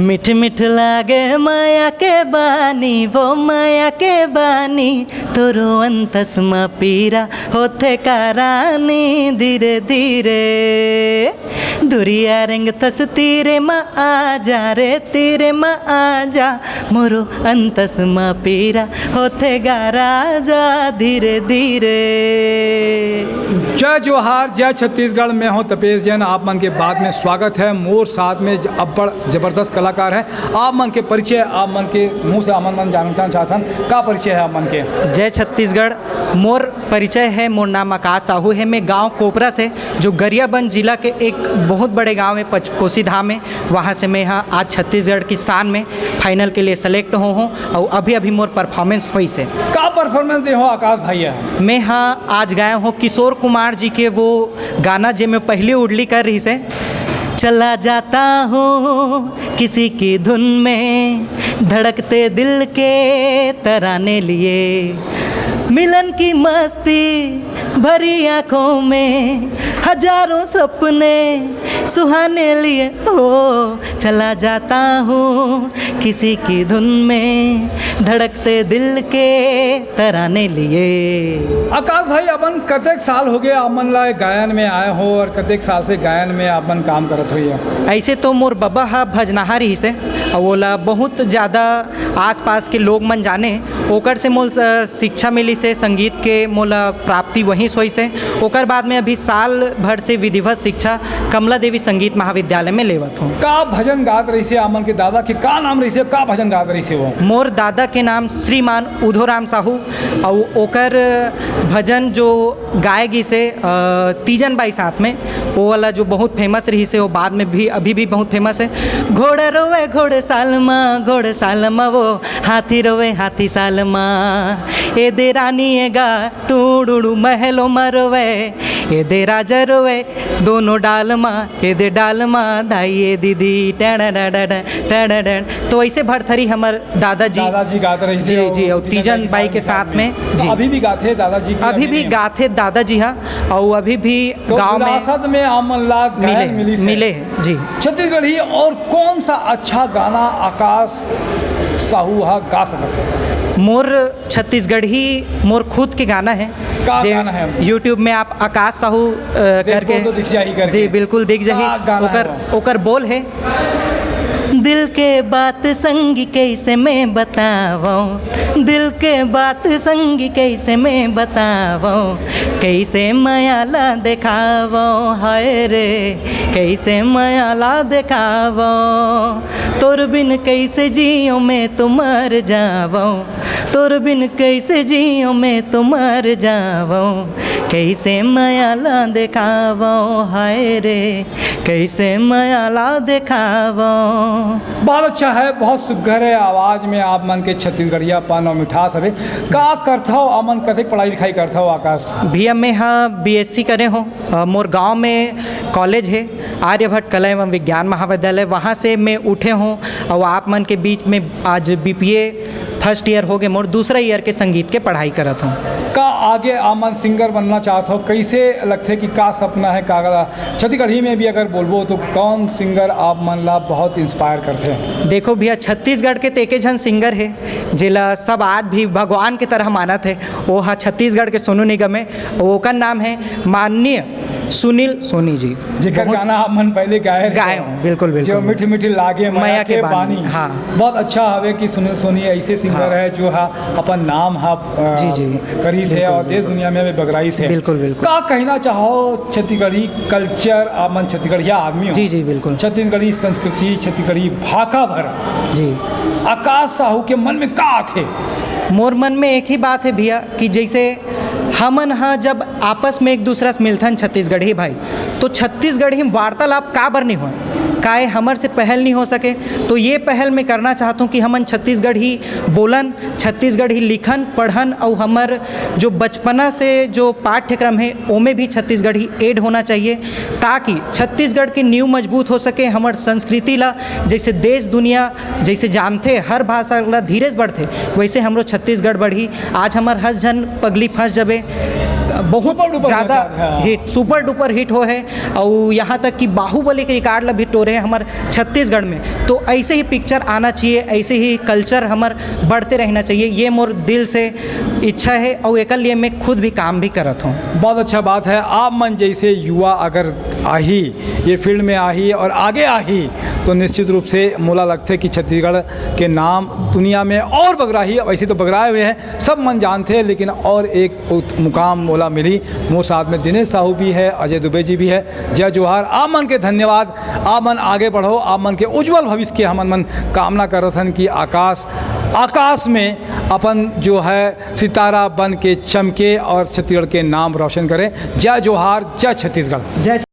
मिठ मिठ लागे माया के बानी, वो माया के बानी तोरो अंतस में पीरा होते कारानी। धीरे धीरे दुरिया रंग तस तीरे मा आ जा रे, तीरे मा आ जा मोरो अंतस में पीरा होते गारा जा। धीरे धीरे जय जोहार, जय छत्तीसगढ़। मैं हूं तपेश जैन। आप मन के बाद में स्वागत है। मोर साथ में अब्बड़ जबरदस्त कलाकार है। आप मन के परिचय, आप मन के मुंह से आमन मन जानना चाहतन का परिचय है आप मन के? जय छत्तीसगढ़। मोर परिचय है, मोर नाम आकाश साहू है। मैं गांव कोपरा से, जो गरियाबंद जिला के एक बहुत बड़े गांव है पंचकोसी धाम है, वहां से मैं यहाँ आज छत्तीसगढ़ की शान में फाइनल के लिए सेलेक्ट हूँ और अभी मोर परफॉर्मेंस हुई से। का परफॉर्मेंस दे हो आकाश भैया? मैं हाँ आज गाया हूँ किशोर कुमार जी के वो गाना जो मैं पहली उड़ली कर रही से। चला जाता हूँ किसी की धुन में, धड़कते दिल के तराने लिए, मिलन की मस्ती भरी आँखों में, हजारों सपने सुहाने लिए। ओ चला जाता हूँ किसी की धुन में, धड़कते दिल के तराने लिए। आकाश भाई, अपन कतेक साल हो गए अपन ला गायन में आए हो और कतेक साल से गायन में अपन काम करत हुई? ऐसे तो मोर बब्बा हा भजनहार ही से, और ओला बहुत ज़्यादा आसपास के लोग मन जाने, ओकर से मोल शिक्षा मिली से, संगीत के मोला प्राप्ति वहीं सोई से। ओकर बाद में अभी साल भर से विधिवत शिक्षा कमला देवी संगीत महाविद्यालय में लेवत हूँ। का भजन गात रही से? आमन के दादा के का नाम रही से? का भजन गात रही से वो? मोर दादा के नाम श्रीमान उधोराम साहू, और ओकर भजन जो गाएगी से तीजन बाई साथ में, वो वाला जो बहुत फेमस रही से, वो बाद में भी अभी भी बहुत फेमस है। घोड़ा रोवे घोड़े सालमा, घोड़े सालमा वो हाथी रोवे हाथी सालमा, ए दे रानी ए गा टूडू महलो मरोवे, ए दे राजा रोवे दोनों डालमा, ए दे डालमा दाई ए दीदी टैडा डा टैडा। तो ऐसे भरथरी हमार दादाजी गाते रही जी जी, और तीजन बाई के साथ में जी। अभी भी गाते दादाजी? अभी भी गाते दादाजी हाँ, और अभी भी तो गाँव में आमन ला मिले हैं जी। छत्तीसगढ़ी और कौन सा अच्छा गाना आकाश साहू हा गा सकते हैं? मोर छत्तीसगढ़ी मोर खुद के गाना है। गाना है? यूट्यूब में आप आकाश साहू करके तो दिख जाही करके। जी बिल्कुल दिख जाही। ओकर बोल है, दिल के बात संगी कैसे मैं बताऊँ, दिल के बात संगी कैसे मैं बताऊँ, कैसे मायाला देखावो हाय रे, कैसे मायाला देखावो, तोर बिन कैसे जियो मैं तो मर जावो, तोर बिन कैसे जियो मैं तो मर जावो, कैसे मायाला देखावो हाय रे, कैसे मायाला देखावो। बहुत अच्छा है, बहुत सुघर है आवाज़ में आप मन के छत्तीसगढ़ियापन और मिठास है। का करता हो अमन, कथे पढ़ाई लिखाई करता हो आकाश? भैया मैं हाँ बीएससी करे हूँ। मोर गांव में कॉलेज है आर्यभट्ट कला एवं विज्ञान महाविद्यालय, वहाँ से मैं उठे हूँ और आप मन के बीच में आज बीपीए फर्स्ट ईयर हो गए, मोर दूसरा ईयर के संगीत के पढ़ाई करत हूँ। का आगे आमन सिंगर बनना चाहते हो? कैसे लगते कि का सपना है? का छत्तीसगढ़ी में भी अगर बोलबो तो कौन सिंगर आप मन ला बहुत इंस्पायर करते हैं? देखो भैया, छत्तीसगढ़ के तेके झन सिंगर है जिला सब आज भी भगवान की तरह मानत है, वो हा छत्तीसगढ़ के सोनू निगम है। वो का नाम है माननीय सुनील सोनी जी, जिकर गाना आप मन पहले गाए हूँ। बिल्कुल बिल्कुल, जो मीठी मीठी लागे माया के बानी। हाँ, बहुत अच्छा हवे कि सुनील सोनी ऐसे सिंगर है जो हा अपन नाम हा जी करी से और देश दुनिया में बगराई से। बिल्कुल बिल्कुल। का कहना चाहो छत्तीसगढ़ी कल्चर, आप मन छत्तीसगढ़िया आदमी हो? जी जी बिल्कुल। छत्तीसगढ़ी संस्कृति, छत्तीसगढ़ी भाका भर जी, आकाश साहू के मन में का आथे? मोर मन में एक ही बात है भैया कि जैसे हमन हाँ जब आपस में एक दूसरा से मिलथन छत्तीसगढ़ी भाई, तो छत्तीसगढ़ी वार्तालाप का बर नहीं हो, काहे हमर से पहल नहीं हो सके। तो ये पहल मैं करना चाहता हूँ कि हमन छत्तीसगढ़ी बोलन, छत्तीसगढ़ी लिखन पढ़न, और हमर जो बचपना से जो पाठ्यक्रम है ओमें भी छत्तीसगढ़ी ऐड होना चाहिए, ताकि छत्तीसगढ़ की नींव मजबूत हो सके। हमर संस्कृति ला जैसे देश दुनिया जैसे जानते हर भाषा ला धीरे बढ़ते, वैसे हमरो छत्तीसगढ़ बढ़ी। आज हमार हस जन पगली फंस जबे बहुत सुपर डुपर ज़्यादा हाँ। हिट, सुपर डुपर हिट हो है। और यहाँ तक कि बाहुबली के रिकॉर्ड ला हिट हो रहे हैं हमारे छत्तीसगढ़ में। तो ऐसे ही पिक्चर आना चाहिए, ऐसे ही कल्चर हमार बढ़ते रहना चाहिए, ये मोर दिल से इच्छा है और एक लिए मैं खुद भी काम भी करत हूँ। बहुत अच्छा बात है। आप मन जैसे युवा अगर आही ये फील्ड में आही और आगे आही तो निश्चित रूप से मोला लगता है कि छत्तीसगढ़ के नाम दुनिया में और बगराही, वैसे तो बगराए हुए हैं, सब मन जानते हैं, लेकिन और एक मुकाम मोला मिली। मोर साथ में दिनेश साहू भी है, अजय दुबे जी भी है। जय जोहार। आप मन के धन्यवाद। आप मन आगे बढ़ो, आप मन के उज्जवल भविष्य के हमन मन कामना करत हन कि आकाश में अपन जो है सितारा बन के चमके और छत्तीसगढ़ के नाम रोशन करें। जय जोहार, जय छत्तीसगढ़। जय